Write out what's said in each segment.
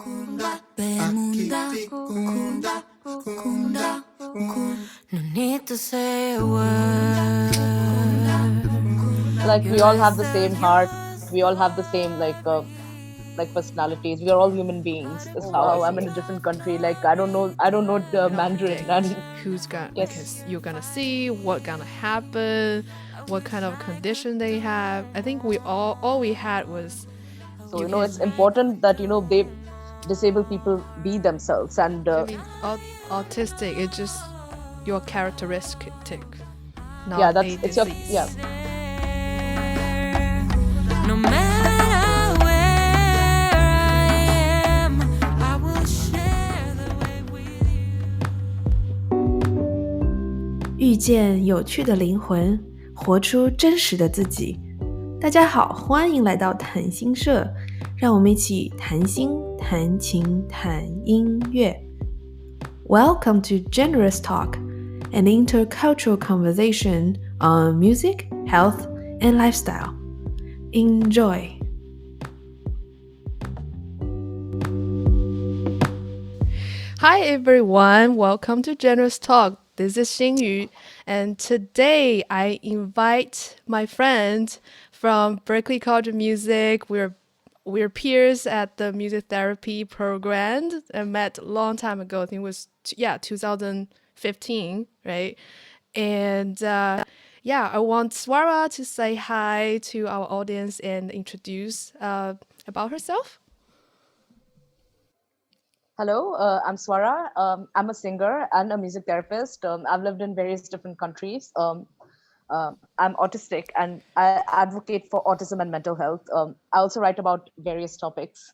Like we all have the same heart, we all have the same like personalities. We are all human beings. Is how Wow, I'm in a different country. Like I don't know the Mandarin. And who's gonna yes. because you're gonna see what gonna happen, what kind of condition they have. I think we all we had was So it's important that they disabled people be themselves. And I mean, autistic. It's just your characteristic, not yeah, a that's it's your disease. yeah. No matter where I am, I will share the way with you. 遇见有趣的灵魂，活出真实的自己。大家好，欢迎来到谈心社，让我们一起谈心、谈情、谈音乐。Welcome to Generous Talk, an intercultural conversation on music, health, and lifestyle. Enjoy. Hi everyone, welcome to Generous Talk. This is Xingyu, and today I invite my friend from Berklee College of Music. We're peers at the music therapy program. I met a long time ago. I think it was 2015, right? And I want Swara to say hi to our audience and introduce about herself. Hello, I'm Swara. I'm a singer and a music therapist. I've lived in various different countries. I'm autistic and I advocate for autism and mental health. I also write about various topics.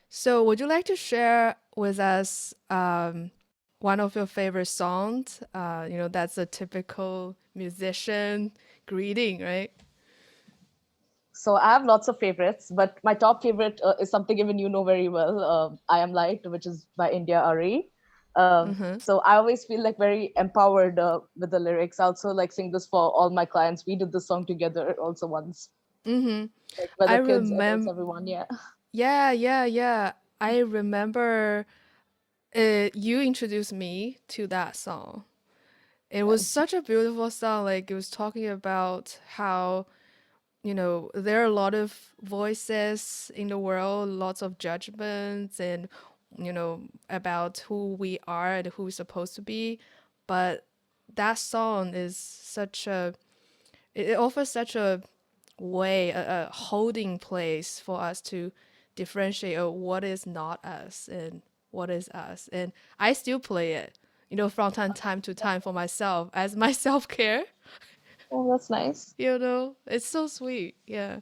So would you like to share with us one of your favorite songs? That's a typical musician greeting, right? So I have lots of favorites, but my top favorite is something even you know very well. I Am Light, which is by India Ari. So I always feel like very empowered with the lyrics. I also like sing this for all my clients. We did this song together also once. Mm-hmm. Like with I the kids, adults, remember. everyone, yeah. Yeah. I remember you introduced me to that song. It was such a beautiful song. Like it was talking about how, there are a lot of voices in the world, lots of judgments and, about who we are and who we're supposed to be. But that song is it offers such a way, a holding place for us to differentiate what is not us and what is us. And I still play it, from time to time for myself as my self-care. Oh, that's nice. It's so sweet. Yeah.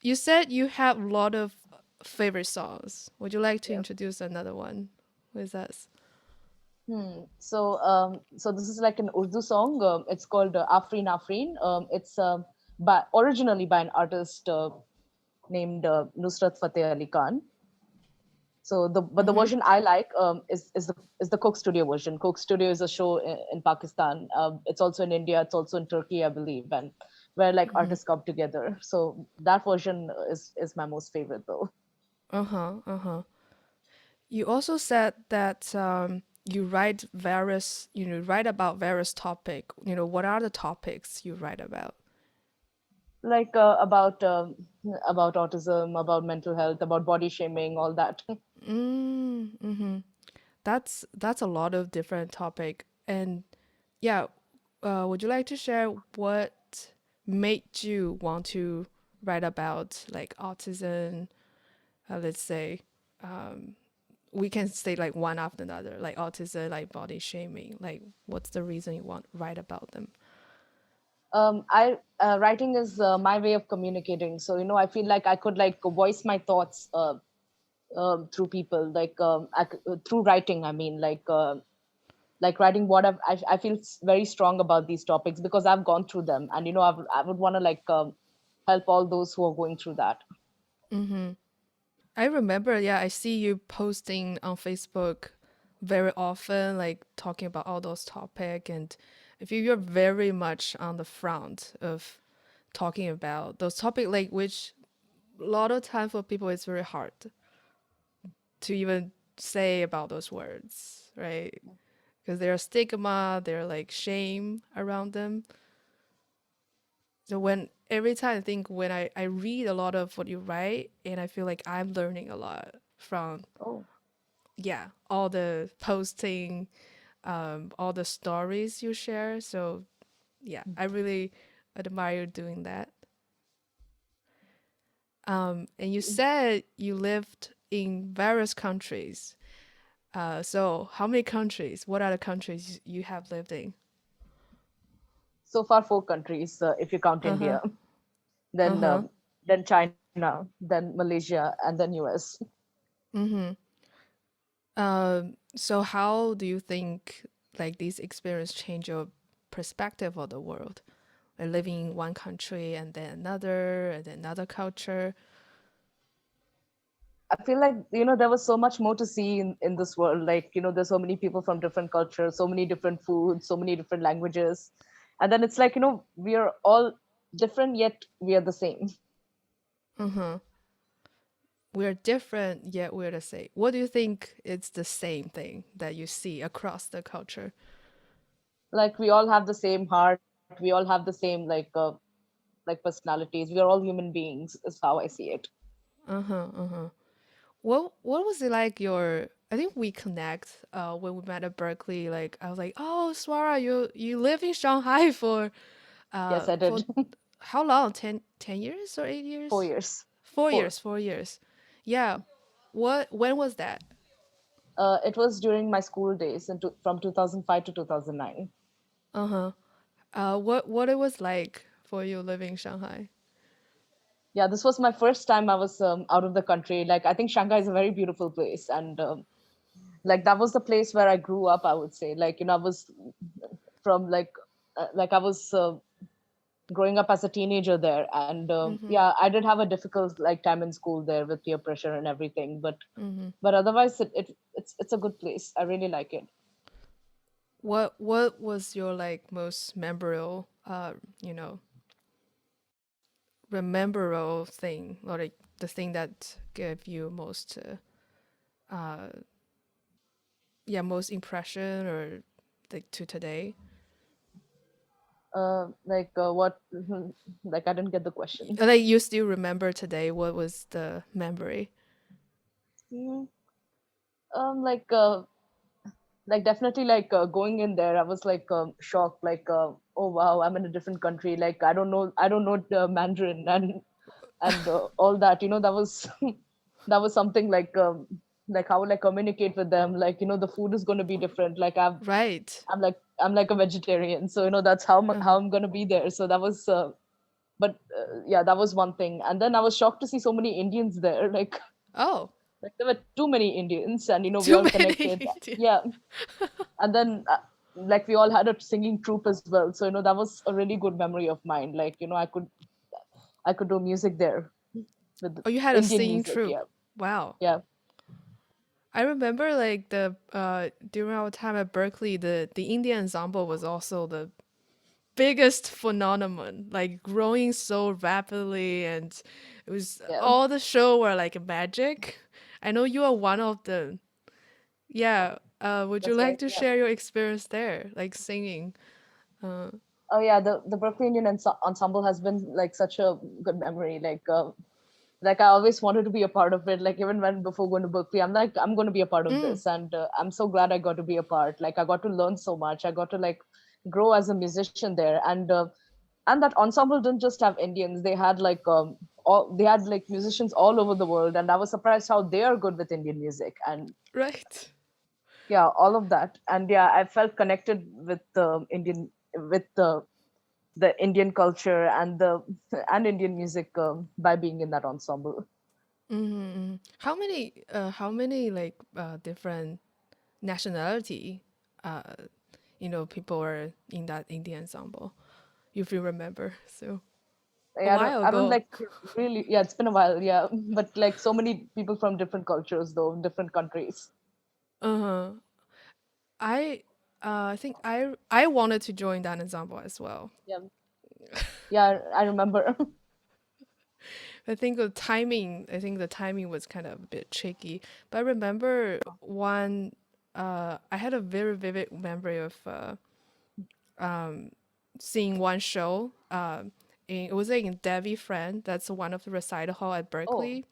You said you have a lot of favorite songs. Would you like to introduce another one with us? So this is like an Urdu song. It's called Afreen Afreen. It's originally by an artist named Nusrat Fateh Ali Khan. So the version I like is the Coke Studio version. Coke Studio is a show in Pakistan. It's also in India. It's also in Turkey, I believe, and where like artists come together. So that version is my most favorite though. You also said that you write about various topics. What are the topics you write about? Like about autism, about mental health, about body shaming, all that. That's a lot of different topic. And would you like to share what made you want to write about like autism? Let's say we can say like one after another, like autism, like body shaming. Like what's the reason you want to write about them? Writing is my way of communicating. So I feel like I could like voice my thoughts through people, like through writing. I mean, like writing what I feel very strong about these topics because I've gone through them, and I would want to like help all those who are going through that. I remember, I see you posting on Facebook very often, like talking about all those topics, and I feel you're very much on the front of talking about those topics, like which a lot of time for people it's very hard to even say about those words, right? Because there's stigma, there's like shame around them. So every time I think when I read a lot of what you write, and I feel like I'm learning a lot from Oh, all the posting, all the stories you share. So I really admire you doing that. And you said you lived in various countries. So how many countries? What are the countries you have lived in? so far 4 countries, if you count India, then then China, then Malaysia, and then US. So how do you think like these experiences change your perspective of the world? Like living in one country and then another culture. I feel like, there was so much more to see in this world. Like, there's so many people from different cultures, so many different foods, so many different languages. And then it's like, we are all different, yet we are the same. We're different, yet we're the same. What do you think is the same thing that you see across the culture? Like, we all have the same heart. We all have the same, like personalities. We are all human beings, is how I see it. What was it like I think we connect when we met at Berklee. Like I was like, oh, Swara, you live in Shanghai for Yes, I did. how long? 10 years or 8 years? 4 years. 4 4. years, 4 years. Yeah. When was that? It was during my school days from 2005 to 2009. What it was like for you living in Shanghai? Yeah, this was my first time I was out of the country. Like, I think Shanghai is a very beautiful place. And like, that was the place where I grew up, I would say. Like, I was from I was growing up as a teenager there. And yeah, I did have a difficult time in school there with peer pressure and everything. But otherwise, it's a good place. I really like it. What was your most memorable memorable thing, or like the thing that gave you most most impression, or like to today? What? Like, I didn't get the question. Like you still remember today, what was the memory? Definitely going in there, I was shocked, oh wow, I'm in a different country. Like, I don't know Mandarin and all that. That was something how will I communicate with them? The food is going to be different. Like, Right. I'm like a vegetarian, so that's how I'm going to be there. So that was yeah, that was one thing. And then I was shocked to see so many Indians there. Oh, There were too many Indians, and we too all many connected. Indians. Yeah. And then we all had a singing troupe as well, so that was a really good memory of mine. I could do music there with Oh, you had a Indian singing music. troupe. Yeah. Wow. Yeah. I remember the during our time at Berklee, the Indian ensemble was also the biggest phenomenon, like growing so rapidly, and it was Yeah. all the show were like magic. I know you are one of them. Yeah. Would you That's like right. to Yeah. share your experience there, like singing? Oh yeah, the Berklee Indian Ensemble has been such a good memory. I always wanted to be a part of it. Like, even when before going to Berklee, I'm going to be a part of this, and I'm so glad I got to be a part. Like, I got to learn so much. I got to grow as a musician there, and that ensemble didn't just have Indians. They had they had musicians all over the world, and I was surprised how they are good with Indian music, and Right. yeah, all of that. And yeah, I felt connected with the Indian culture and and Indian music by being in that ensemble. How many different nationality people are in that Indian ensemble, if you remember? So Yeah, while I don't ago. really. Yeah, it's been a while. Yeah, but so many people from different cultures, though, different countries. I think I wanted to join that ensemble as well. Yeah, yeah, I remember. I think the timing was kind of a bit tricky. But I remember one. I had a very vivid memory of seeing one show. It was like in Devi Friend. That's one of the recital hall at Berklee.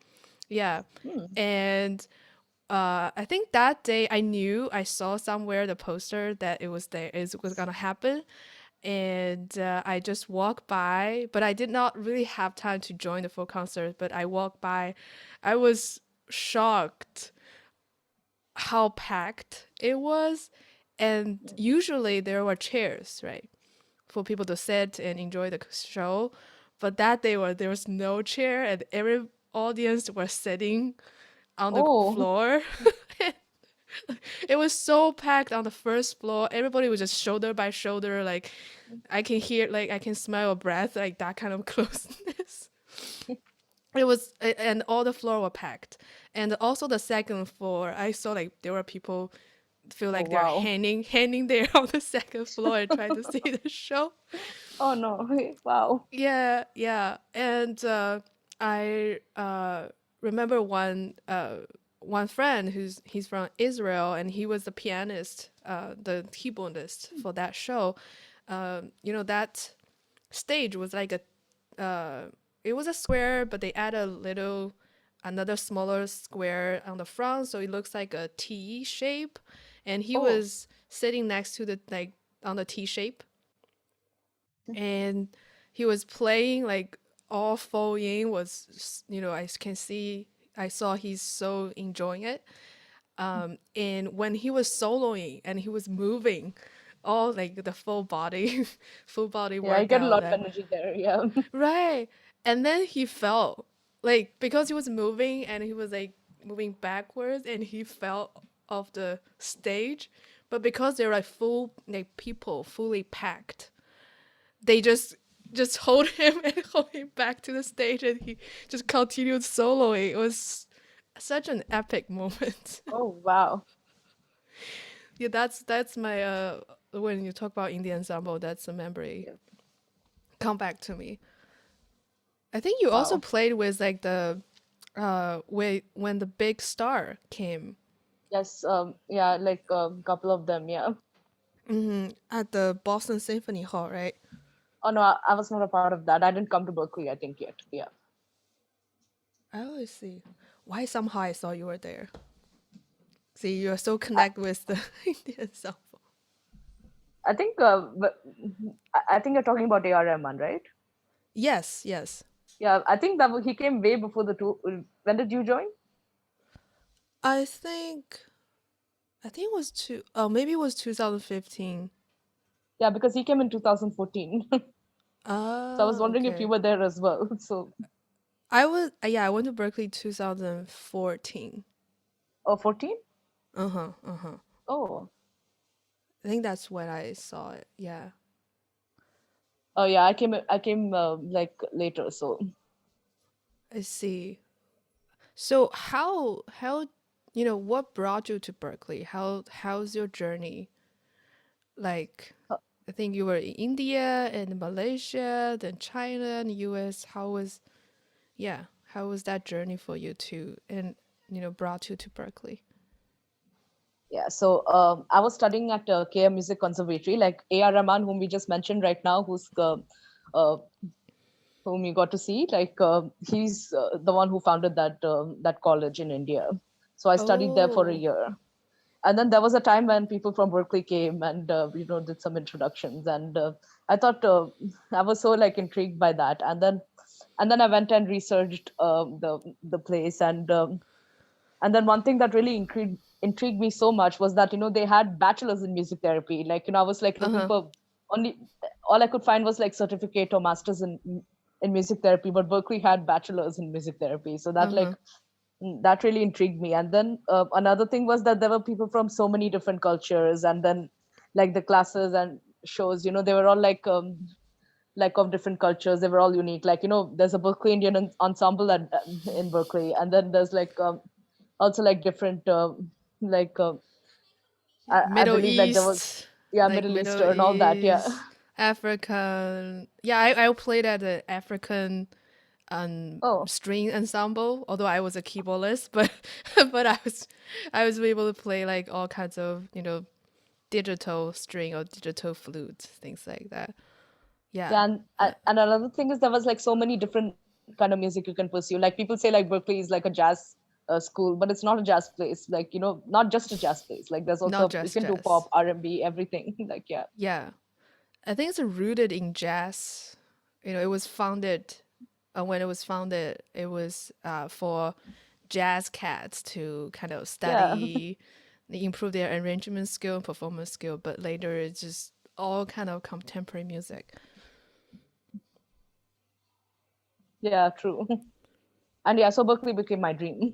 Yeah, and I think that day I saw somewhere the poster that it was gonna happen, and I just walked by, but I did not really have time to join the full concert. But I walked by, I was shocked how packed it was, and usually there were chairs, right, for people to sit and enjoy the show. But that day there was no chair, and every audience was sitting on the floor. It was so packed on the first floor. Everybody was just shoulder by shoulder. Like I can smell a breath, like that kind of closeness. It was, and all the floor were packed. And also the second floor, I saw like there were people feel like they're hanging there on the second floor and trying to see the show. Oh no! Wow. Yeah. And I remember one friend he's from Israel, and he was the pianist, the keyboardist for that show. That stage was like it was a square, but they add another smaller square on the front, so it looks like a T shape. And he was sitting next to on the T shape, and he was playing like all full in was, I saw he's so enjoying it. And when he was soloing and he was moving, all like the full body Yeah, I get a workout. lot of energy there. Yeah. Right. And then he fell, like, because he was moving and he was like moving backwards, and he fell off the stage. But because they're like people fully packed, they just hold him and hold him back to the stage, and he just continued soloing. It was such an epic moment. Oh wow. Yeah, that's my when you talk about indie ensemble, that's a memory come back to me. I think you also played with like the when the big star came. Yes. Yeah. Like a couple of them. Yeah. At the Boston Symphony Hall, right? Oh no, I was not a part of that. I didn't come to Berklee, I think, yet. Yeah. Oh, I see. Why somehow I saw you were there. See, you're so connected with the indie ensemble. I think. I think you're talking about A.R. Rahman, right? Yes. Yeah. I think that he came way before the two. When did you join? I think it was maybe it was 2015. Yeah, because he came in 2014. So I was wondering if you were there as well. So. I went to Berklee 2014. Oh, 14? Oh, I think that's when I saw it. Yeah. Oh yeah, I came like later. So. I see. So how what brought you to Berklee? How's your journey? Like, I think you were in India and Malaysia, then China and US. How was that journey for you too, and brought you to Berklee? Yeah, so I was studying at KM Music Conservatory, like A.R. Rahman, whom we just mentioned right now, whom you got to see. Like he's the one who founded that college in India. So I studied there for a year, and then there was a time when people from Berklee came and did some introductions, and I thought I was so like intrigued by that, and then I went and researched the place, and then one thing that really intrigued me so much was that they had bachelors in music therapy. Like I was like looking for all I could find was like certificate or masters in music therapy, but Berklee had bachelors in music therapy, so that that really intrigued me. And then another thing was that there were people from so many different cultures, and then like the classes and shows, they were all like of different cultures. They were all unique. Like there's a Berklee Indian ensemble in Berklee, and then there's like also like different I believe East, like there was Middle Eastern and all that. Yeah. African. Yeah, I played at the African string ensemble, although I was a keyboardist, but but I was able to play like all kinds of, digital string or digital flute, things like that. Yeah, and another thing is there was like so many different kind of music you can pursue. Like people say like Berklee is like a jazz school, but it's not a jazz place. Like, not just a jazz place. Like there's also, Not you just can do jazz. pop, R&B, everything. Like, yeah. Yeah. I think it's rooted in jazz. It was founded, when it was for jazz cats to kind of study, improve their arrangement skill and performance skill, but later it's just all kind of contemporary music. Yeah, true. And yeah, so Berklee became my dream.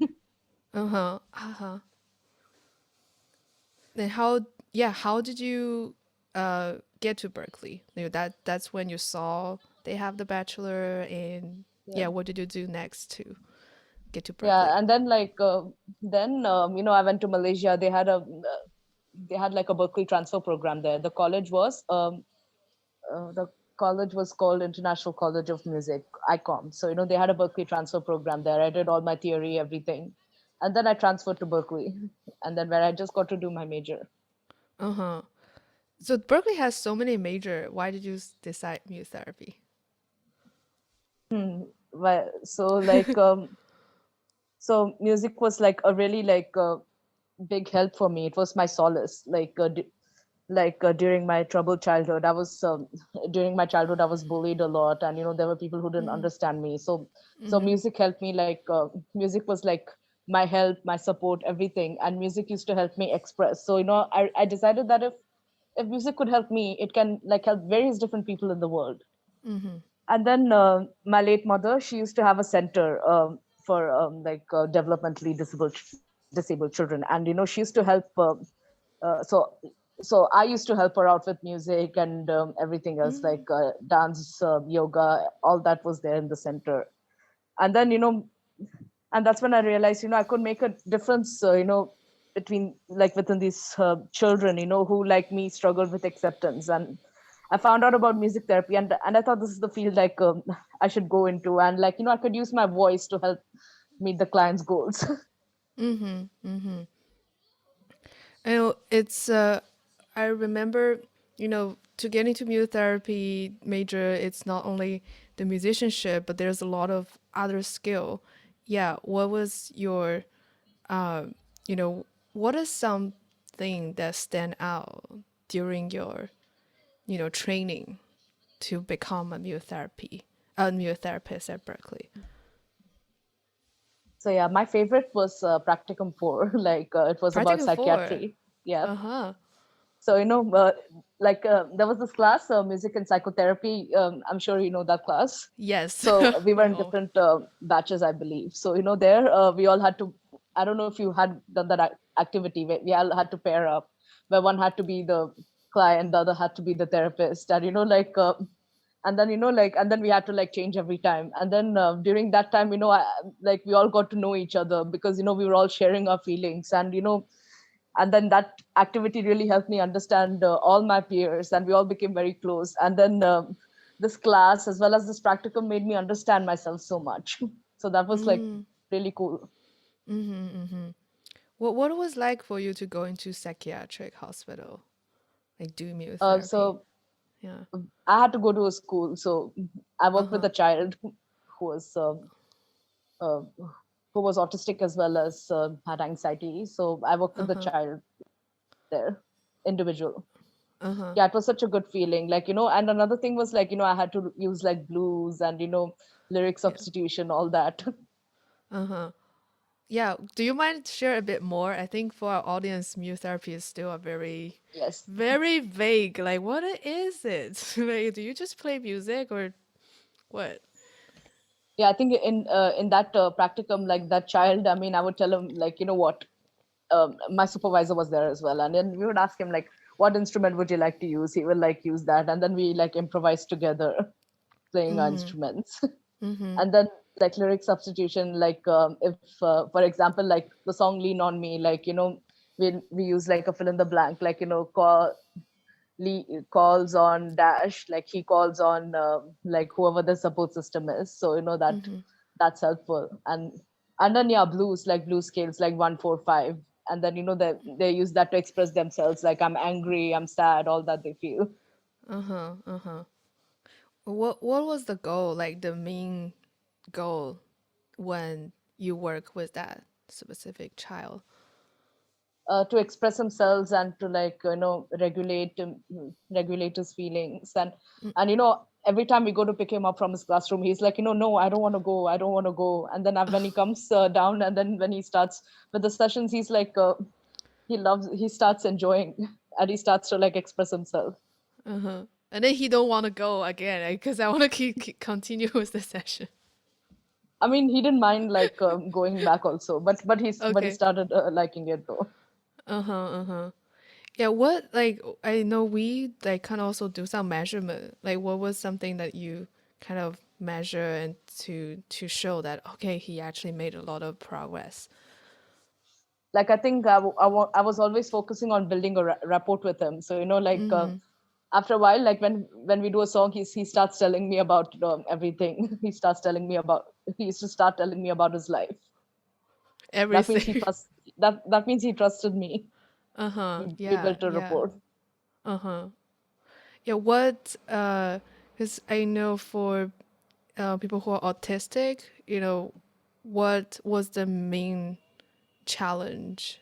Then how did you get to Berklee? That's when you saw they have the bachelor, and what did you do next to get to Berklee? Yeah, and then like I went to Malaysia. They had like a Berklee transfer program there. The college was called International College of Music, ICOM. So they had a Berklee transfer program there. I did all my theory, everything, and then I transferred to Berklee, and then where I just got to do my major. So Berklee has so many major. Why did you decide music therapy? Well, so like so music was like a really like big help for me. It was my solace. During my troubled childhood, I was bullied a lot, and there were people who didn't understand me. So music helped me. Like music was like my help, my support, everything. And music used to help me express. So I decided that if music could help me, it can like help various different people in the world. And then my late mother, she used to have a center for developmentally disabled children, and she used to help. So I used to help her out with music and everything else, like dance, yoga, all that was there in the center. And then and that's when I realized I could make a difference within these children who like me struggled with acceptance. And I found out about music therapy, and I thought this is the field like I should go into, and like I could use my voice to help meet the client's goals. It's I remember, to get into music therapy major, it's not only the musicianship, but there's a lot of other skill. Yeah, what was your what is something that stand out during your training to become a music therapist at Berklee? So yeah, my favorite was Practicum 4. Like it was about Practicum 4. psychiatry. Yeah. So there was this class, music and psychotherapy. I'm sure you know that class. Yes. So we were in different batches, I believe. So there we all had to. I don't know if you had done that activity. Where we all had to pair up, where one had to be the client, the other had to be the therapist, and and then we had to like change every time. And then during that time, we all got to know each other, because we were all sharing our feelings, and and then that activity really helped me understand all my peers, and we all became very close. And then this class as well as this practicum made me understand myself so much. So that was like really cool. What it was like for you to go into psychiatric hospital, like do music therapy? So yeah, I had to go to a school. So I worked with a child who was autistic as well as had anxiety. So I worked with the child there, individual. Yeah, it was such a good feeling. Like, and another thing was like, I had to use like blues and, lyric substitution, all that. Yeah. Do you mind share a bit more? I think for our audience, music therapy is still a very vague. Like, what is it? Like, do you just play music or what? Yeah, I think in that practicum, like that child, I mean, I would tell him like, what, my supervisor was there as well. And then we would ask him like, what instrument would you like to use? He will like use that. And then we like improvise together playing our instruments. And then like lyric substitution, like if, for example, like the song Lean on Me, like, we use like a fill in the blank, like, calls on Dash, like he calls on like whoever the support system is. So that's helpful. And then blues, like blue scales, like 1, 4, 5, and then they use that to express themselves, like I'm angry, I'm sad, all that they feel. What was the goal, like the main goal when you work with that specific child? To express themselves and to regulate his feelings, and every time we go to pick him up from his classroom, he's like, no, I don't want to go. And then when he comes down, and then when he starts with the sessions, he's like, he starts enjoying, and he starts to like express himself. And then he don't want to go again, because I want to keep continue with the session. I mean, he didn't mind like going back also, but he started liking it though. Yeah, what, like, I know we like kind of also do some measurement. Like, what was something that you kind of measure and to show that, okay, he actually made a lot of progress? Like, I think I was always focusing on building a rapport with him. So, after a while, like when we do a song, he starts telling me about everything. He used to start telling me about his life. Everything. That means he trusted me. We built a rapport. Yeah, what, because I know for people who are autistic, what was the main challenge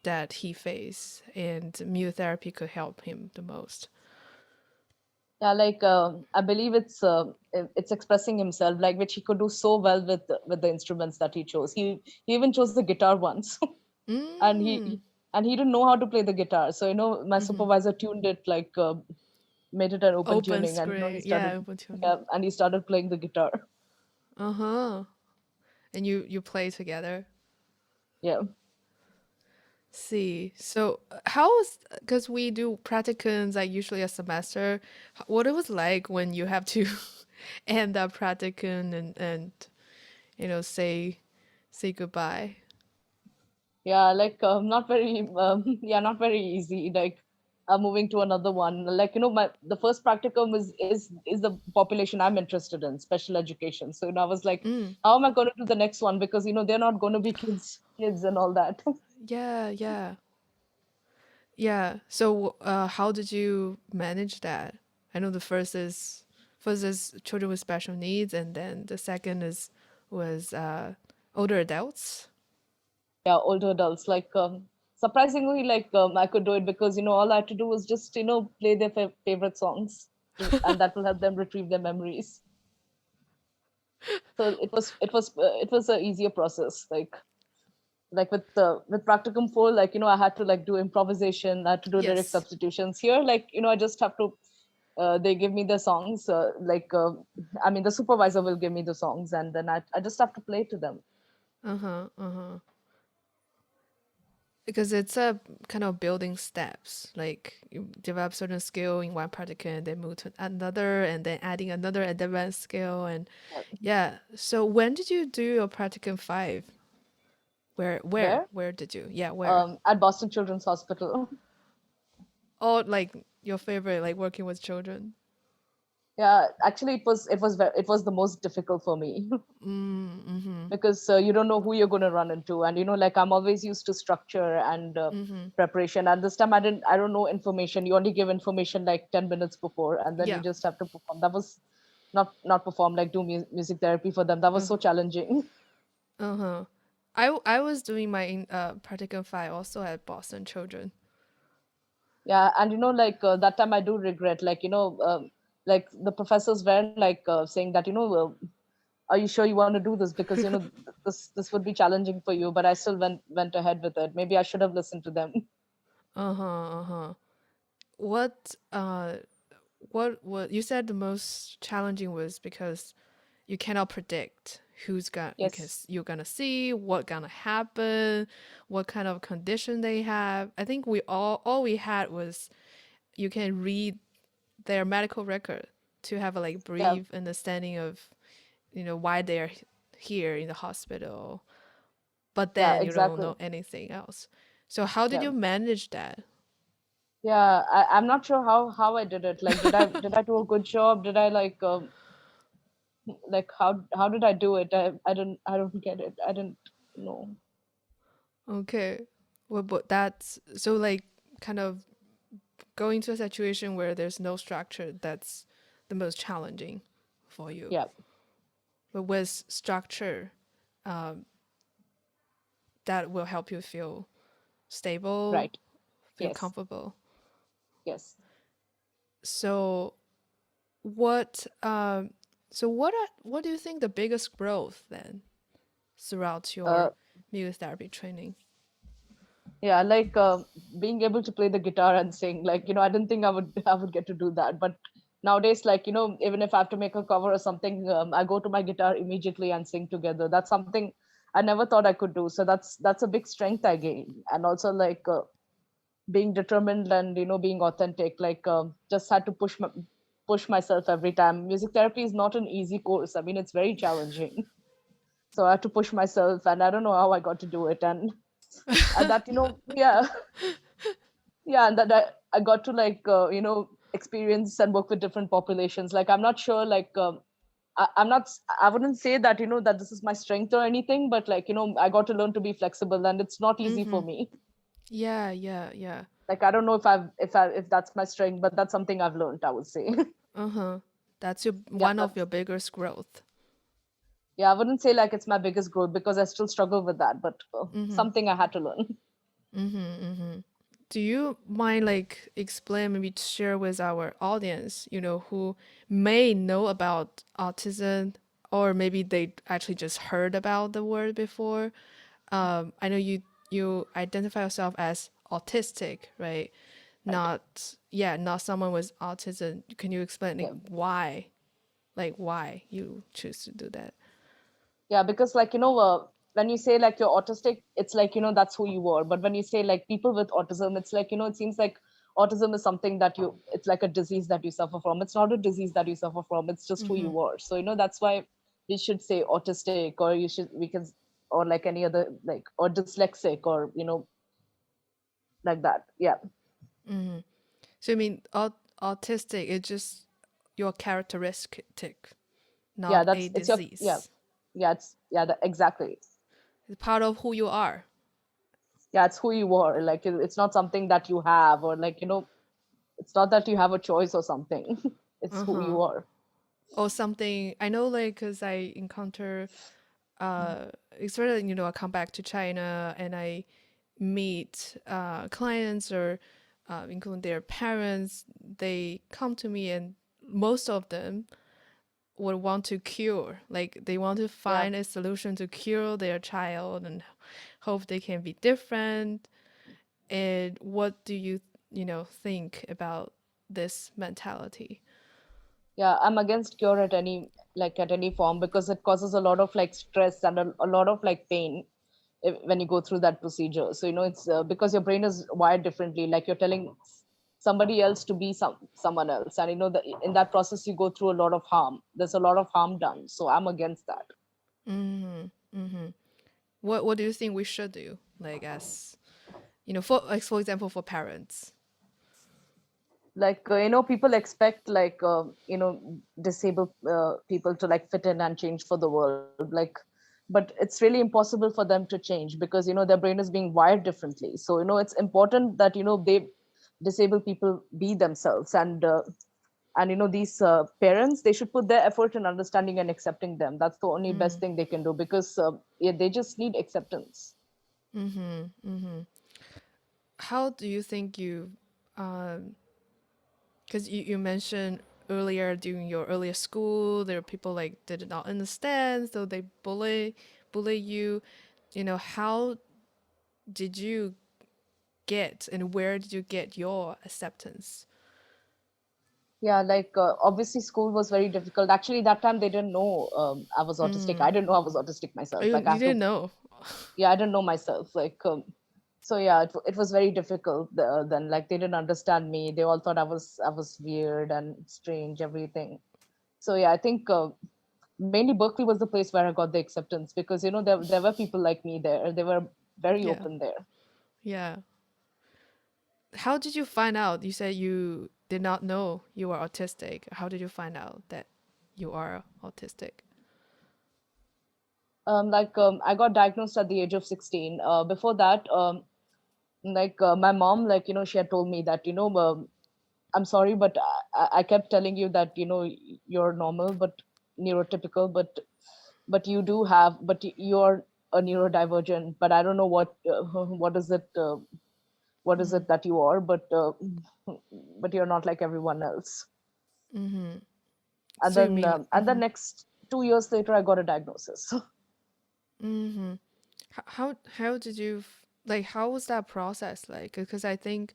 that he faced, and music therapy could help him the most? Yeah, like I believe it's expressing himself, like which he could do so well with the instruments that he chose. He even chose the guitar once, and he didn't know how to play the guitar. So my supervisor tuned it, like made it an open tuning, string, and he started, open tuning. and he started playing the guitar. And you play together. Yeah. See, so how is, because we do practicums like usually a semester, what it was like when you have to end that practicum and say goodbye? Yeah, like not very not very easy, like moving to another one. Like the first practicum is the population I'm interested in, special education. So I was like, how am I going to do the next one, because they're not going to be kids and all that. Yeah. So how did you manage that? I know the first is children with special needs, and then the second was older adults. Yeah, older adults. Like surprisingly, like I could do it, because all I had to do was just play their favorite songs, and that will help them retrieve their memories. So it was an easier process. Like with practicum 4, like I had to like do improvisation, I had to do lyric Yes. substitutions. Here, like I just have to they give me the songs, I mean the supervisor will give me the songs, and then I just have to play to them. Because it's a kind of building steps, like you develop certain skill in one practicum and then move to another, and then adding another advanced skill. And yeah, so when did you do your practicum 5? Where did you? Yeah, where? At Boston Children's Hospital. Oh, like your favorite, like working with children? Yeah, actually it was the most difficult for me. Because you don't know who you're going to run into, and like I'm always used to structure and preparation, and this time I don't know information. You only give information like 10 minutes before, and then you just have to perform. That was not perform, like do music therapy for them. That was so challenging. I was doing my practicum 5 also at Boston Children. Yeah, and like that time I do regret, like like the professors were like saying that are you sure you want to do this, because this would be challenging for you, but I still went ahead with it. Maybe I should have listened to them. What you said the most challenging was because you cannot predict who's gonna Yes. you're gonna see, what gonna happen, what kind of condition they have. I think we all we had was you can read their medical record to have a like brief understanding of why they're here in the hospital, but then you don't exactly. know anything else. So how did you manage that? Yeah, I'm not sure how I did it. Like, did I do a good job? Did I like how did I do it? I don't get it. I didn't know. Okay. Well, but that's so like kind of going to a situation where there's no structure, that's the most challenging for you. Yeah, But with structure, um, that will help you feel stable, right. feel Yes, comfortable. yes. So what what do you think the biggest growth then throughout Uh, your music therapy training? yeah, like being able to play the guitar and sing. Like, I didn't think I would get to do that, but nowadays, like, even if I have to make a cover or something, I go to my guitar immediately and sing together. That's something I never thought I could do. So that's a big strength I gained. And also, like, being determined and being authentic, like, just had to push myself every time. Music therapy is not an easy course. I mean, it's very challenging. So I had to push myself, and I don't know how I got to do it. And that, yeah, yeah, and that I got to, like, experience and work with different populations. Like, I'm not sure, like, I'm not, I wouldn't say that, that this is my strength or anything, but, like, I got to learn to be flexible, and it's not easy for me. Yeah, yeah, yeah. Like, I don't know if that's my strength, but that's something I've learned, I would say. Uh-huh. That's Yeah, one of your biggest growth. yeah, I wouldn't say like it's my biggest growth because I still struggle with that, but something I had to learn. Do you mind like explain, maybe to share with our audience, who may know about autism, or maybe they actually just heard about the word before? I know you identify yourself as autistic, right? Right. Not someone with autism. Can you explain Yeah. like why you choose to do that? Yeah, because, like, when you say like you're autistic, it's like, that's who you are. But when you say like people with autism, it's like, it seems like autism is something that it's like a disease that you suffer from. It's not a disease that you suffer from. It's just who you are. So, that's why we should say autistic, or we can, or like any other, like, or dyslexic, or, like that. Yeah. So I mean, autistic is just your characteristic, Yeah. not a It's your, yeah. disease. Yeah. Exactly. It's part of who you are. Yeah. It's who you are. Like, it's not something that you have, or like, it's not that you have a choice or something. It's who you are. Or something. I know, like, because I encounter, especially, I come back to China and I meet clients or including their parents. They come to me and most of them would want to cure, like they want to Yeah. find a solution to cure their child and hope they can be different. And what do you think about this mentality? Yeah. I'm against cure at any form, because it causes a lot of, like, stress and a lot of, like, pain when you go through that procedure. So, it's because your brain is wired differently. Like, you're telling somebody else to be someone else, and that in that process you go through a lot of harm. There's a lot of harm done. So I'm against that. What do you think we should do, like, as for example, for parents? Like, people expect, like, disabled people to, like, fit in and change for the world, like, but it's really impossible for them to change, because their brain is being wired differently. So, it's important that they disabled people be themselves, and these parents, they should put their effort in understanding and accepting them. That's the only best thing they can do, because yeah, they just need acceptance. How do you think because you mentioned earlier during your earlier school there were people like did not understand, so they bully you. How did you get and where did you get your acceptance? Yeah, like, obviously school was very difficult. Actually, that time they didn't know I was autistic. I didn't know I was autistic Oh, myself. you Like, I have didn't to, know? yeah, I didn't know myself. Like, so yeah, it was very difficult. Then, like, they didn't understand me. They all thought I was weird and strange, everything. So yeah, I think mainly Berkeley was the place where I got the acceptance, because there were people like me there. They were very Yeah, open there. yeah. how did you find out? You said you did not know you were autistic. How did you find out that you are autistic? I got diagnosed at the age of 16. Before that, my mom, she had told me that, I'm sorry, but I kept telling you that, you're normal, but neurotypical, but you do have, but you're a neurodivergent, but I don't know what is it, what is it that you are, but you're not like everyone else. Mm-hmm. And So you then, mean, and then next 2 years later, I got a diagnosis. mm-hmm. How did you like? How was that process like? Because I think,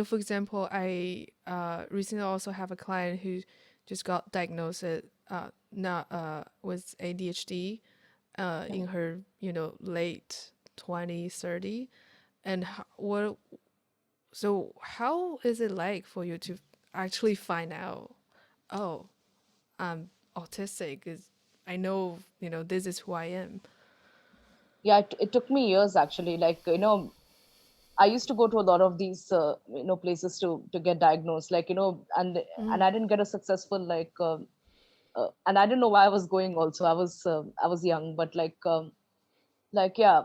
for example, I recently also have a client who just got diagnosed not with ADHD in her late 20s, 30, and how is it like for you to actually find out, oh, I'm autistic? Is I know this is who I am. Yeah, it took me years actually. I used to go to a lot of these places to get diagnosed, and I didn't get a successful and I didn't know why I was going. Also, I was young, but yeah,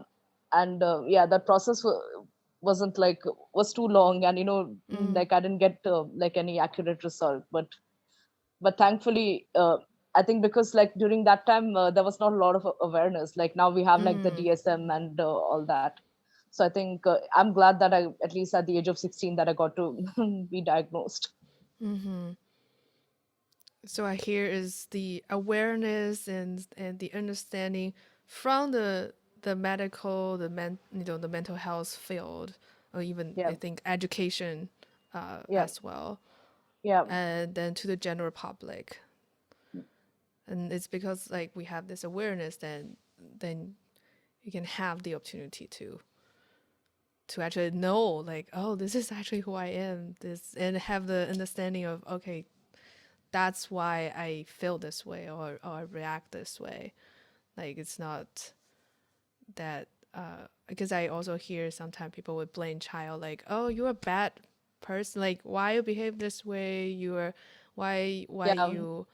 and yeah, that process wasn't was too long, and I didn't get any accurate result. But thankfully, I think because during that time there was not a lot of awareness. Like now we have the DSM and all that. So I think I'm glad that I, at least at the age of 16, that I got to be diagnosed. Mm-hmm. So I hear is the awareness and the understanding from the medical, the mental health field, or even Yeah, I think education yeah, as well, yeah, and then to the general public. And it's because we have this awareness, then you can have the opportunity to actually know oh, this is actually who I am, this, and have the understanding of, okay, that's why I feel this way or I react this way. It's not that because I also hear sometimes people would blame child, oh, you're a bad person, why you behave this way, why yeah. you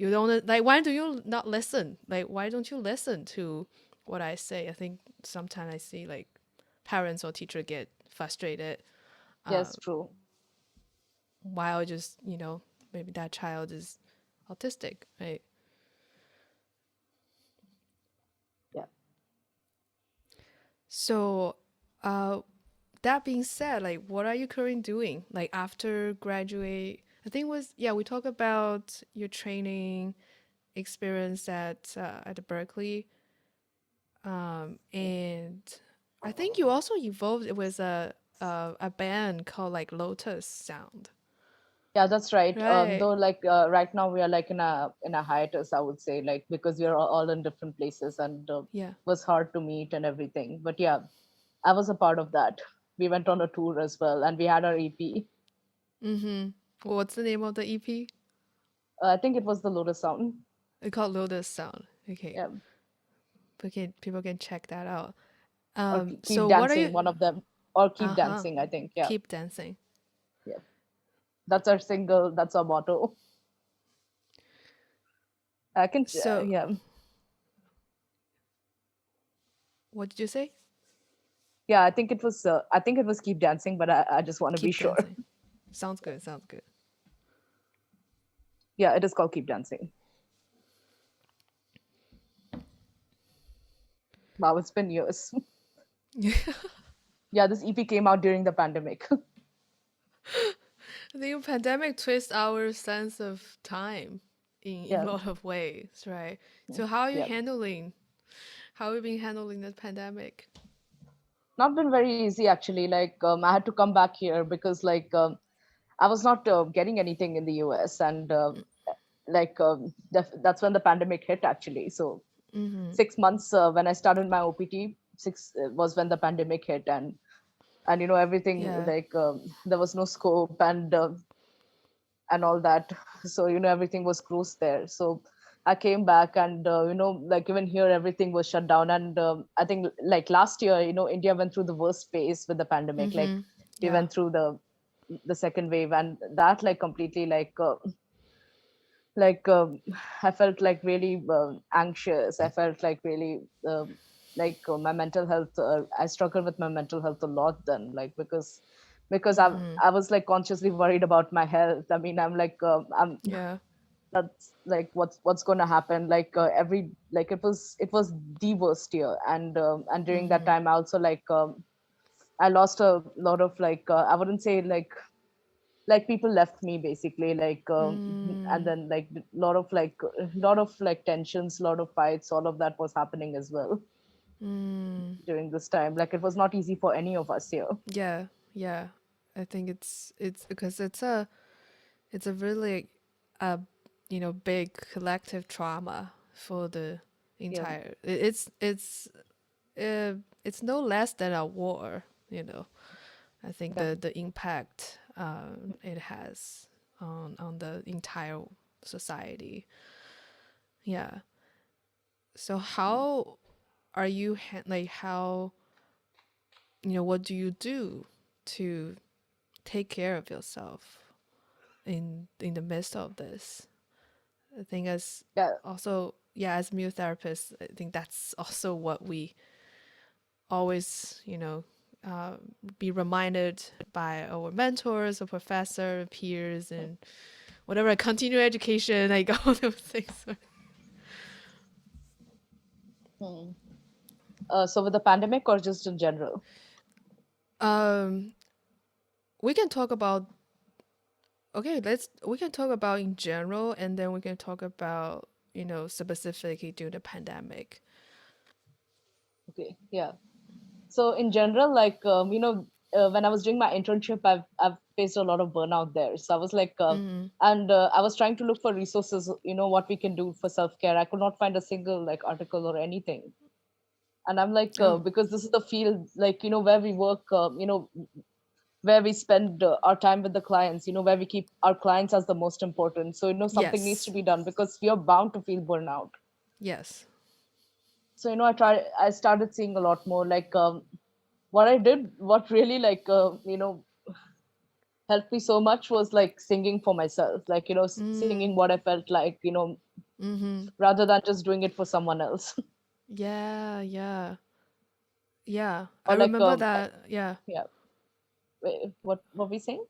don't why do you not listen, why don't you listen to what I say. I think sometimes I see parents or teacher get frustrated Yes, true. while just maybe that child is autistic, right? Yeah. So that being said, what are you currently doing after graduate? I think we talk about your training experience at the Berklee, and I think you also involved with a band called Lotus Sound. Yeah, that's right. Right. Though right now we are in a hiatus, I would say, because we are all in different places, and Yeah. was hard to meet and everything. But yeah, I was a part of that. We went on a tour as well, and we had our EP. Mm-hmm. What's the name of the EP? I think it was the Lotus Sound. It's called Lotus Sound. Okay. Yeah. People can check that out. Or So Keep what are Dancing, you? one of them. Or Keep Uh-huh. Dancing, I think. Yeah. Keep dancing. Yeah. That's our single. That's our motto. I can, So yeah. what did you say? Yeah, I think it was Keep Dancing, but I just want to be Keep sure. dancing. Sounds good. Sounds good. Yeah, it is called Keep Dancing. Wow, it's been years. Yeah, this EP came out during the pandemic. I think pandemic twists our sense of time in Yeah. a lot of ways, right? So how are you Yeah. how have you been handling the pandemic? Not been very easy actually. I had to come back here because I was not getting anything in the US, and that's when the pandemic hit actually. So 6 months when I started my OPT, was when the pandemic hit, and everything Yeah. there was no scope and all that. So everything was closed there. So I came back, and even here everything was shut down. And I think last year, India went through the worst phase with the pandemic. we went through the second wave, and that like completely I felt like really anxious. I felt like really my mental health. I struggled with my mental health a lot then, like because I was like consciously worried about my health. I mean, I'm Yeah. that's like what's going to happen. Like every like it was the worst year, and during that time I also I lost a lot of I wouldn't say like people left me basically and then like lot of like tensions, lot of fights, all of that was happening as well during this time. Like it was not easy for any of us here. Yeah. Yeah. I think it's because it's a really big collective trauma for the Yeah, entire it's no less than a war, you know. I think yeah. the impact it has on the entire society. Yeah. So how are you how what do you do to take care of yourself in the midst of this? I think as Yeah, also as music therapists, I think that's also what we always be reminded by our mentors or professor peers and whatever continuing education, like all those things. so with the pandemic or just in general? We can talk about we can talk about in general, and then we can talk about specifically during the pandemic. Okay, yeah. So in general, when I was doing my internship, I've faced a lot of burnout there. So I was and I was trying to look for resources, what we can do for self care. I could not find a single like article or anything. And I'm because this is the field where we work, where we spend our time with the clients, where we keep our clients as the most important. So something needs to Yes. be done because we are bound to feel burnout. Yes. So I started seeing a lot more what really helped me so much was like singing for myself, singing what I felt like, rather than just doing it for someone else. Yeah, yeah. Yeah. I Or remember that. Yeah. yeah. Wait, what we saying?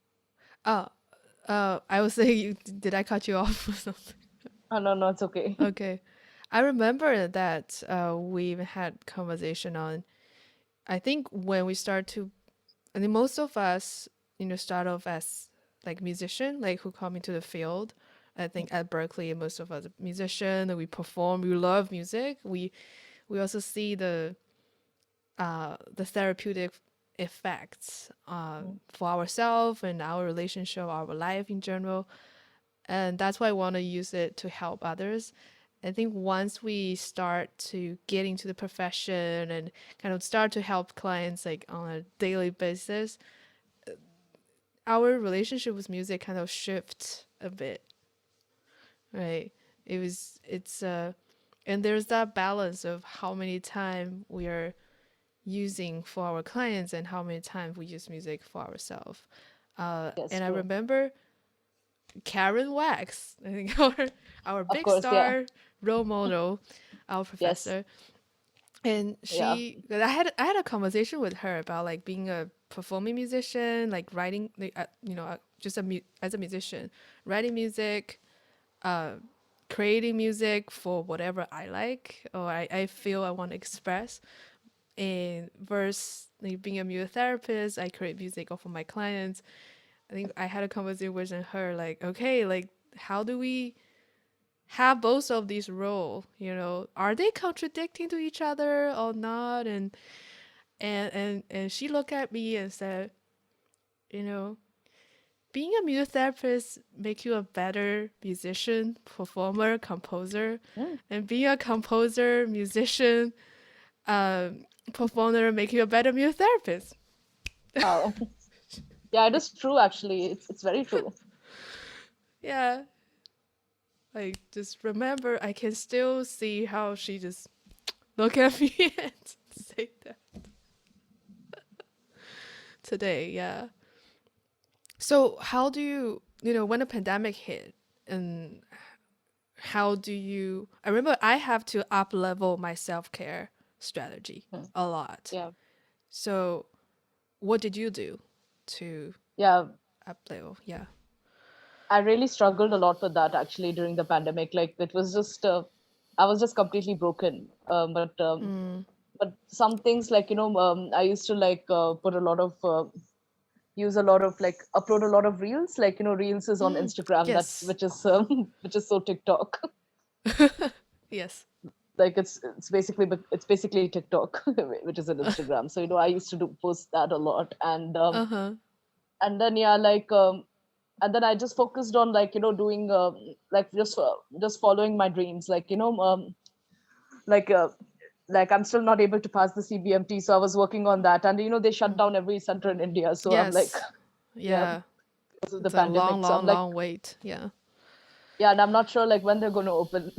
Oh, I was saying, did I cut you off or something? Oh, no, it's okay. Okay. I remember that we even had conversation on, I think when we start to, I think most of us, start off as like musician, like who come into the field. I think at Berklee, most of us are musician, we perform, we love music. We also see the therapeutic effects for ourselves and our relationship, our life in general. And that's why I want to use it to help others. I think once we start to get into the profession and kind of start to help clients like on a daily basis, our relationship with music kind of shifts a bit, right? And there's that balance of how many time we are using for our clients and how many times we use music for ourselves. Yes, And I true. remember Karen Wax, I think our Of big course, yeah. star role model, our Yes. professor. And Yeah. I had a conversation with her about like being a performing musician, like writing, just as a musician, writing music, creating music for whatever I like or I feel I want to express. And versus like being a music therapist, I create music for my clients. I think I had a conversation with her like, okay, like how do we have both of these roles? Are they contradicting to each other or not? And she looked at me and said, being a music therapist make you a better musician, performer, composer, and being a composer, musician, performer make you a better music therapist. Oh. Yeah, it is true actually. It's very true. Yeah. Like, just remember, I can still see how she just look at me and say that today. Yeah. So how do you, when the pandemic hit, and how do you, I remember I have to up level my self-care strategy a lot. Yeah. So what did you do to Yeah. up level? Yeah. I really struggled a lot with that actually during the pandemic. Like it was just, I was just completely broken. But some things like, I used to like put a lot of, use a lot of like upload a lot of reels. Like, reels is on Instagram, Yes. which is, which is so TikTok. Yes. Like it's basically TikTok, which is an Instagram. So, I used to post that a lot. And then, yeah, like, and then I just focused on like doing like just following my dreams, like like like I'm still not able to pass the CBMT, so I was working on that, and they shut down every center in India, so I'm like, Yes. yeah, Yeah. because of the It's a pandemic, long, so I'm long, like, long wait. Yeah. yeah, and I'm not sure like when they're going to open.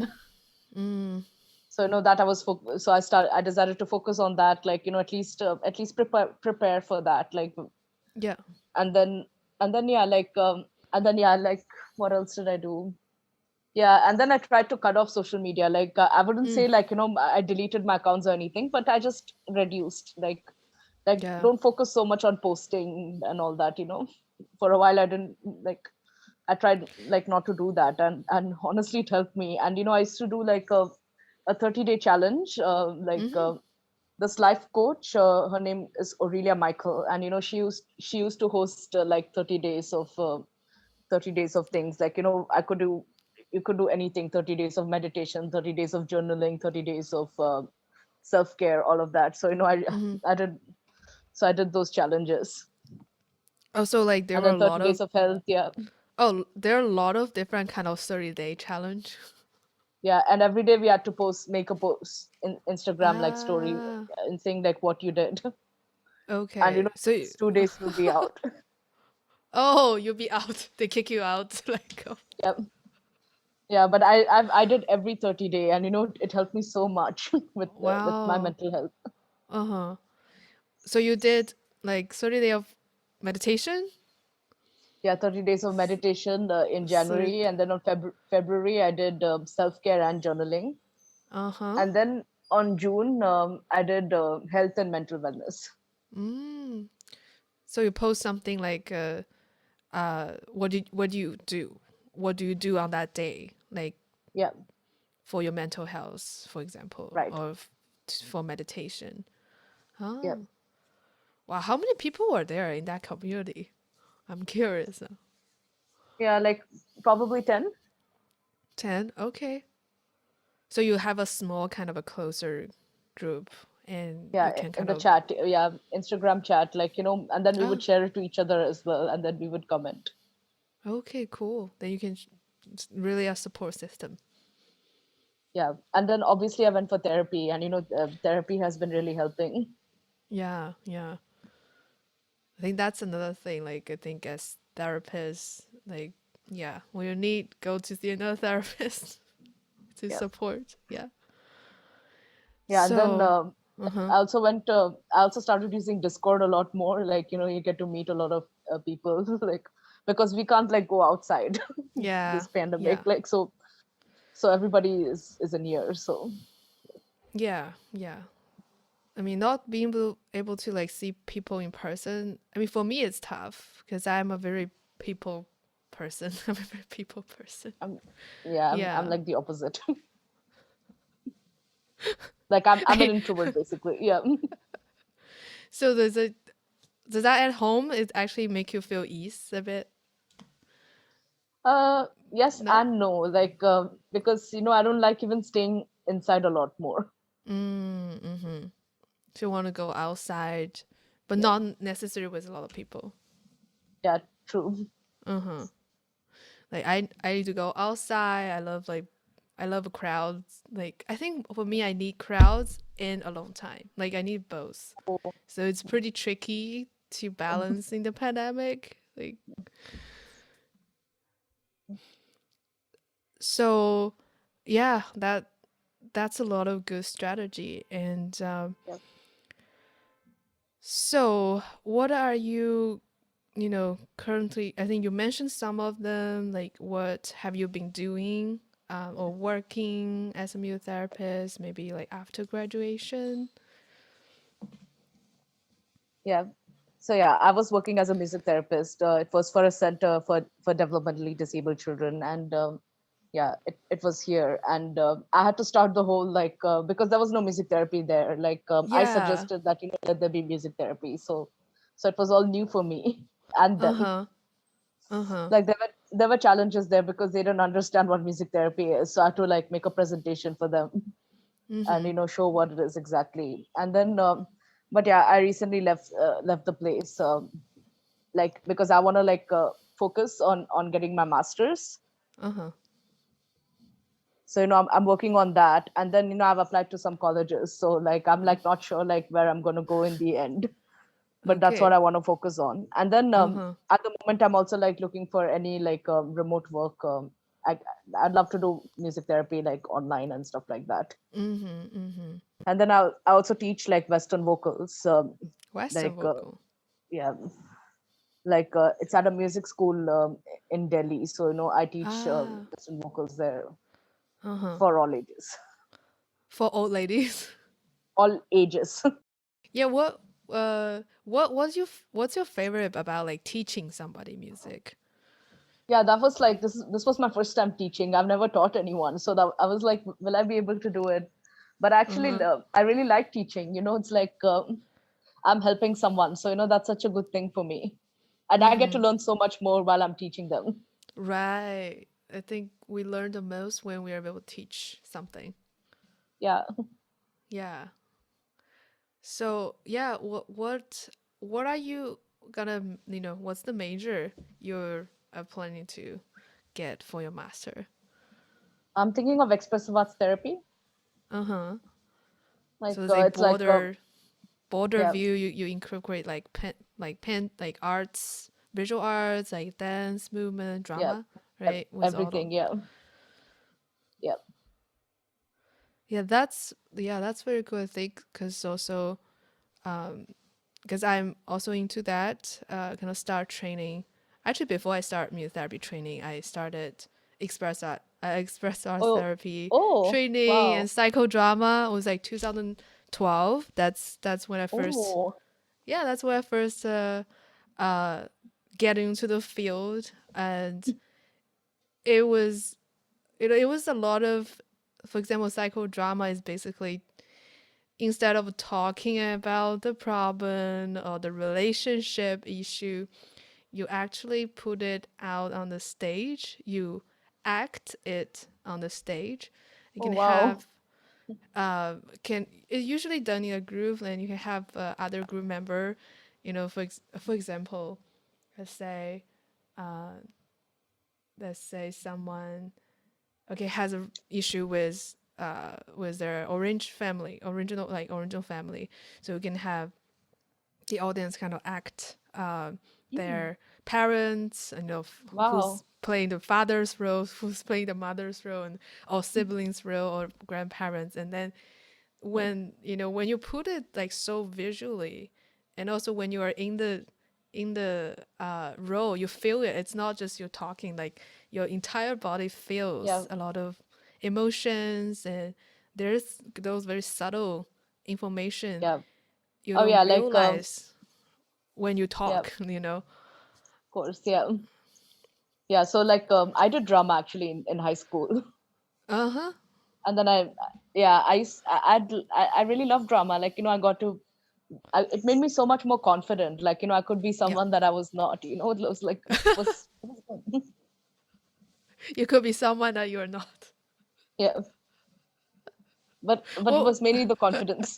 So that I was so I decided to focus on that, like at least prepare for that, like, Yeah. and then yeah, like like what else did I do? Yeah, and then I tried to cut off social media. Like I wouldn't say like I deleted my accounts or anything, but I just reduced, like Yeah. don't focus so much on posting and all that. For a while I didn't like. I tried like not to do that, and honestly it helped me. And I used to do like a 30-day challenge, this life coach, her name is Aurelia Michael, and she used to host like 30 days of things, like you could do anything, 30 days of meditation, 30 days of journaling, 30 days of self-care, all of that. So I did those challenges. Also, like there And were then a 30 lot days of of health, yeah. there are a lot of different kind of 30-day challenge. Yeah, and every day we had to make a post in Instagram, like story, Ah, and saying like what you did. And okay. So it's 2 days you'll be out. oh, you'll be out. They kick you out. Like, oh. Yeah. Yeah, but I did every 30 day, and it helped me so much with my Wow. mental health. Uh-huh. So you did like 30 day of meditation? Yeah, 30 days of meditation in So, January, and then on February I did self-care and journaling. uh-huh. And then on June I did health and mental wellness. Mm. So you post something like what do you do? What do you do on that day? Like Yeah, for your mental health, for example, right. or for meditation. Yeah. Oh. Wow, how many people were there in that community? I'm curious now. Yeah, like probably 10. 10? Okay. So you have a small kind of a closer group and you Yeah, can in kind the of chat. Yeah, Instagram chat, like, and then we oh, would share it to each other as well, and then we would comment. okay, cool. Then you can it's really a support system. Yeah. And then obviously I went for therapy, and, therapy has been really helping. Yeah, yeah. I think that's another thing. Like I think as therapists, like yeah, when you need go to see another therapist to Yeah. support. Yeah. Yeah. And then So I also I also started using Discord a lot more. Like, you get to meet a lot of people, like, because we can't like go outside yeah, this pandemic. yeah. Like, so everybody is in here. So Yeah, yeah. I mean, not being able to like see people in person. I mean, for me, it's tough because I'm a very people person. I'm a very people person. yeah, I'm Yeah. like the opposite. Like I'm an introvert basically. Yeah. So does that at home it actually make you feel ease a bit? Yes No? and no. Like because I don't like even staying inside a lot more. Mm-hmm. So you want to go outside, but Yeah. not necessarily with a lot of people. Yeah, true. Uh-huh. Like I need to go outside. I love crowds. Like I think for me I need crowds and alone time. Like I need both. So it's pretty tricky to balance in the pandemic. Like so yeah, that's a lot of good strategy. And Yeah. so what are you currently, I think you mentioned some of them, like what have you been doing or working as a music therapist, maybe like after graduation? Yeah. So yeah, I was working as a music therapist. It was for a center for developmentally disabled children, and yeah, it was here, and I had to start the whole because there was no music therapy there. I Yeah. suggested that let there be music therapy, so it was all new for me and them. Uh-huh. Uh-huh. Like there were challenges there because they didn't understand what music therapy is, so I had to like make a presentation for them and Mm-hmm. show what it is exactly. And then but yeah, I recently left the place because I want to focus on getting my master's. Uh-huh. So I'm working on that, and then I've applied to some colleges, so I'm not sure where I'm going to go in the end, but that's what Okay. I want to focus on. And then Uh-huh. at the moment I'm also looking for any remote work. I, I'd love to do music therapy online and stuff like that. Mm-hmm. Mm-hmm. And then I also teach Western vocals. Western Like vocal. yeah, it's at a music school in Delhi. So I teach Ah. Western vocals there Uh-huh. for all ages. For old ladies. All ages. Yeah, what's your favorite about like teaching somebody music? Yeah, that was this was my first time teaching. I've never taught anyone, so that I was like, will I be able to do it? But actually, Uh-huh. I really like teaching. It's I'm helping someone, so that's such a good thing for me, and I get to Mm-hmm. learn so much more while I'm teaching them. Right. I think we learn the most when we are able to teach something. Yeah. Yeah. So yeah, what are you gonna, what's the major you're planning to get for your master? I'm thinking of expressive arts therapy. Uh-huh. Like So it's like it's like border yeah, view, you incorporate like like arts, visual arts, like dance, movement, yeah, drama, right? With all the everything. Yeah, yeah. that's very cool, I think, because also because I'm also into that kind of start training. Actually, before I start music therapy training, I started express art Oh, therapy oh, training and wow. psychodrama. It was like 2012. That's when I first Oh, that's when I first get into the field, and it was it was a lot of, for example, psychodrama is basically instead of talking about the problem or the relationship issue, you actually put it out on the stage. You act it on the stage. You oh, can wow. have can it's usually done in a group, and you can have other group member, for example, let's say uh, let's say someone has a issue with their original family, so you can have the audience kind of act Mm, their parents, who's wow. playing the father's role, who's playing the mother's role, and or siblings role or grandparents. And then Yeah, when you put it like so visually, and also when you are in the role, you feel it. It's not just you talking, like your entire body yeah, feels a lot of emotions, and there's those very subtle information yeah. you Oh, don't yeah. realize when you Yeah, of talk. course. Yeah, yeah. So I did drama actually in high school, Uh-huh. and then yeah, I really love drama. I got to it made me so much more confident. I could be Yeah. someone that I was not. It was it was fun. You could be someone that you're not. Yeah, but it Well, was mainly the confidence.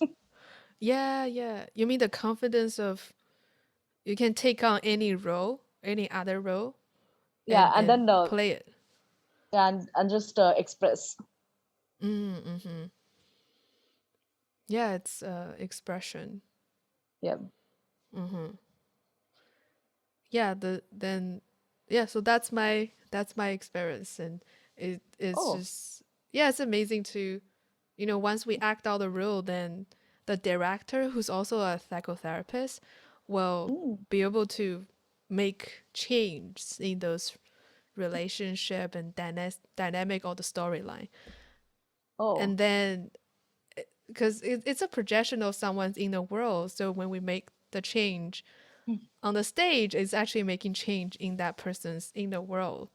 yeah, yeah. You mean the confidence of you can take on any role, any other role, Yeah, and and then play it. and just express. Mm-hmm. Yeah, it's expression. Yeah. Mm-hmm. Yeah, yeah, so that's my experience, and it's Oh. just yeah, it's amazing to once we act out the role, then the director, who's also a psychotherapist, will Mm. be able to make change in those relationship and dynamic of the storyline. Oh, And then because it's a projection of someone's inner world, so when we make the change on the stage, it's actually making change in that person's inner world.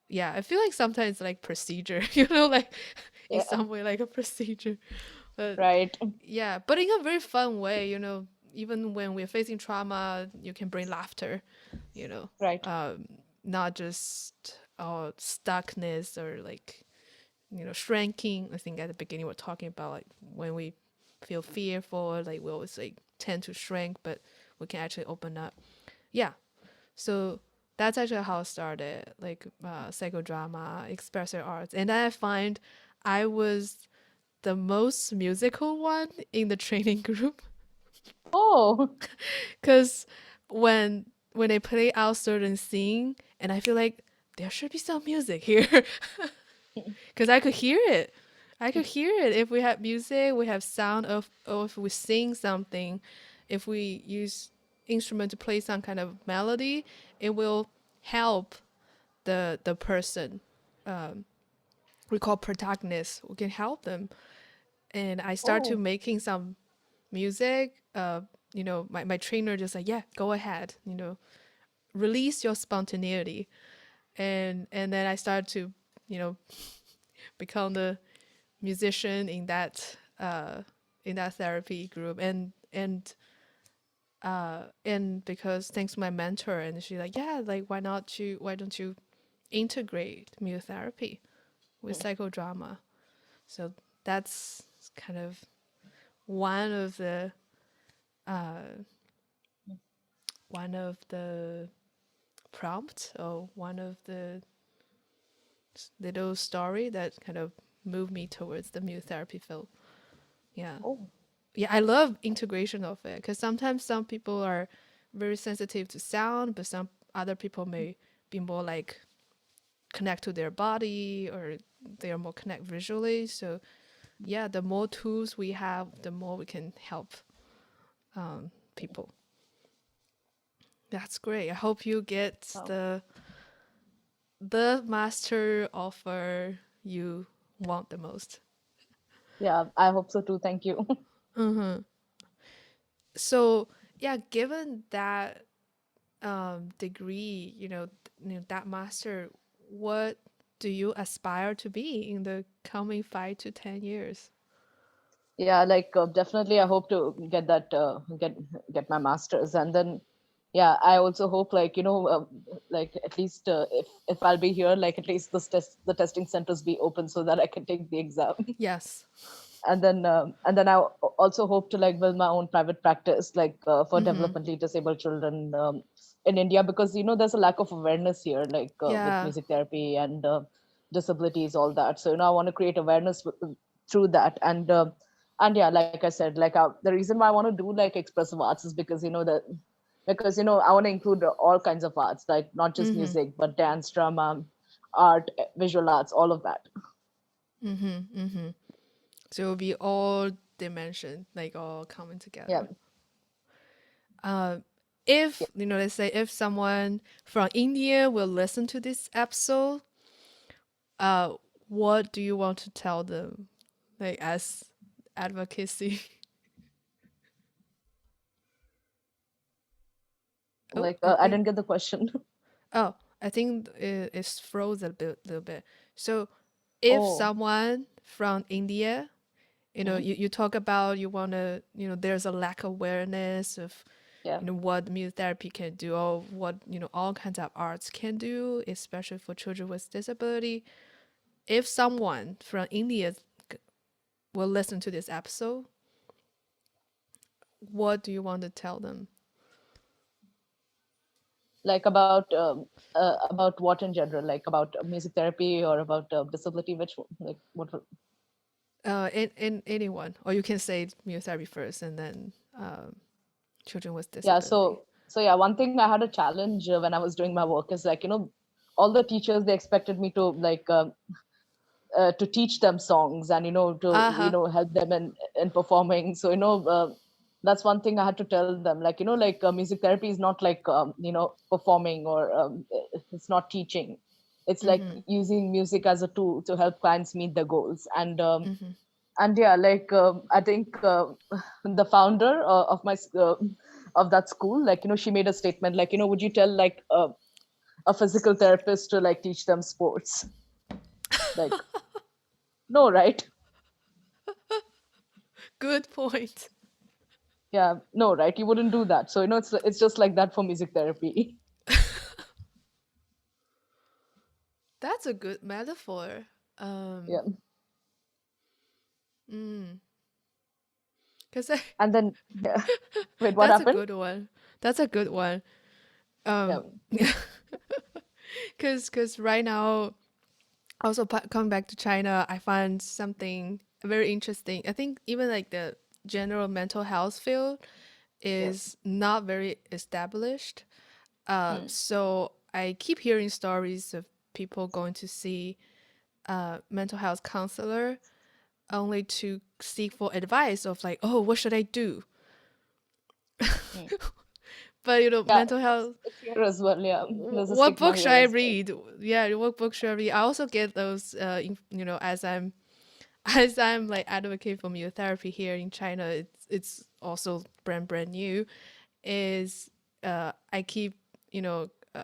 Yeah, I feel like sometimes like procedure, like in yeah, some way like a procedure. But right. yeah, but in a very fun way, even when we're facing trauma, you can bring laughter, Right. not just stuckness or like, shrinking. I think at the beginning we're talking about like when we feel fearful, like we always like tend to shrink, but we can actually open up. Yeah. So that's actually how it started, like psychodrama, expressive arts. And then I find I was the most musical one in the training group. Oh, Because when they play out certain scene, and I feel like there should be some music here. Because I could hear it. If we have music, we have sound or if we sing something, if we use instrument to play some kind of melody, it will help the person. We call protagonist. We can help them. And I start to oh, making some music. My trainer just like, yeah, go ahead. Release your spontaneity. And then I start to, become the musician in that therapy group. And because thanks to my mentor, and she's like, yeah, like why don't you integrate music therapy with psychodrama? So that's kind of one of the prompts, or one of the little story that kind of moved me towards the music therapy field. Yeah. oh, Yeah, I love integration of it, because sometimes some people are very sensitive to sound, but some other people may be more like connect to their body, or they are more connect visually. So yeah, the more tools we have, the more we can help people. That's great. I hope you get wow. the master offer you want the most. Yeah, I hope so too. Thank you. So yeah, given that degree, that master, what do you aspire to be in the coming 5 to 10 years? Yeah, like definitely I hope to get that get my master's, and then yeah, I also hope like like at least if I'll be here, like at least the testing centers be open so that I can take the exam. Yes. And then I also hope to like build my own private practice, like for developmentally disabled children in India, because there's a lack of awareness here, like with Yeah. music therapy and disabilities, all that. So I want to create awareness through that. And yeah, like I said, like the reason why I want to do like expressive arts is because I want to include all kinds of arts, like not just music, but dance, drama, art, visual arts, all of that. So it'll be all dimension, like all coming together. Yeah. If let's say if someone from India will listen to this episode, what do you want to tell them, like as advocacy? Like I I think didn't get the question. I think it's frozen a little bit. So if Oh. someone from India, you talk about you want to, there's a lack of awareness of Yeah. what music therapy can do, or what all kinds of arts can do, especially for children with disability. If someone from India will listen to this episode, what do you want to tell them? Like about what in general, like about music therapy or about disability, which like what? In anyone, or you can say music therapy first, and then children with Yeah. disability. So yeah, one thing I had a challenge when I was doing my work is like all the teachers, they expected me to like to teach them songs and to help them in performing. So that's one thing I had to tell them. Like, like music therapy is not like, performing or it's not teaching. It's like using music as a tool to help clients meet their goals. And yeah, like I think the founder of my of that school, like, she made a statement like, would you tell like a physical therapist to like teach them sports? Like, no, right? Good point. Yeah, no, right? You wouldn't do that. So it's just like that for music therapy. That's a good metaphor. Yeah. Because And then yeah. Wait, what that's happened? a good one. That's a good one. Yeah. Because right now, also coming back to China, I find something very interesting. I think even like the general mental health field is not very established. So I keep hearing stories of people going to see a mental health counselor only to seek for advice of like, oh, what should I do? But Yeah, mental health, it's here as well. Yeah, there's a what stigma book should here I as well. read? Yeah, what book should I read? I also get those, as I'm like advocating for music therapy here in China. It's also brand new. Is I keep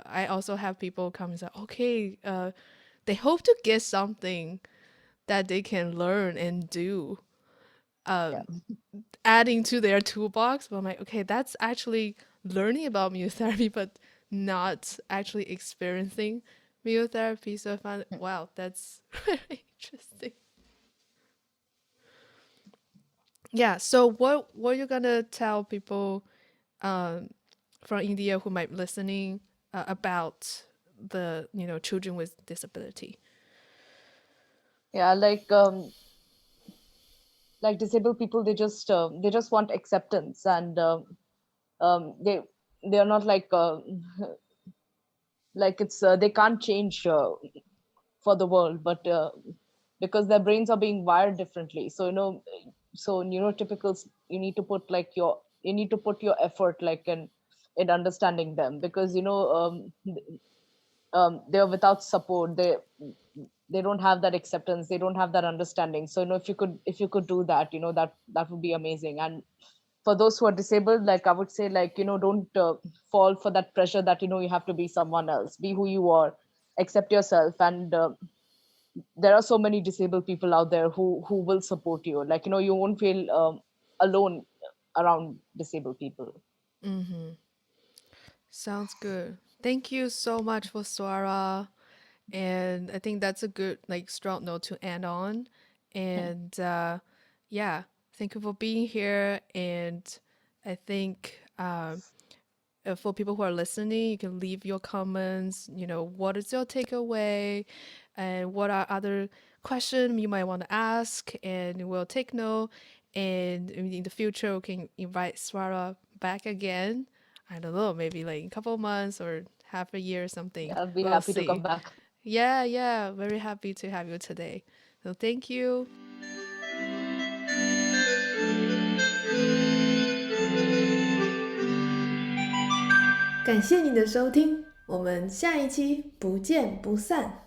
I also have people come and say, okay, they hope to get something that they can learn and do, Yeah. adding to their toolbox. But I'm like, okay, that's actually learning about music therapy, but not actually experiencing music therapy. So I found, wow, that's very interesting. Yeah. So what are you gonna tell people from India who might be listening about the children with disability? Yeah, like disabled people, they just want acceptance, and they are not like it's they can't change for the world, but because their brains are being wired differently. So so neurotypicals, you need to put your effort like in understanding them, because they're without support. They don't have that acceptance, they don't have that understanding. So if you could do that, that would be amazing. And for those who are disabled, like I would say, like, don't fall for that pressure that you have to be someone else. Be who you are, accept yourself. And there are so many disabled people out there who will support you. Like, you won't feel alone around disabled people. Sounds good. Thank you so much for Swara. And I think that's a good like strong note to end on. And yeah, thank you for being here. And I think for people who are listening, you can leave your comments. What is your takeaway, and what are other questions you might want to ask, and we'll take note. And in the future, we can invite Swara back again. I don't know, maybe like a couple months or half a year or something. Yeah, I'll be We'll happy to come see. back. Yeah, very happy to have you today. So thank you. 感谢你的收听，我们下一期不见不散。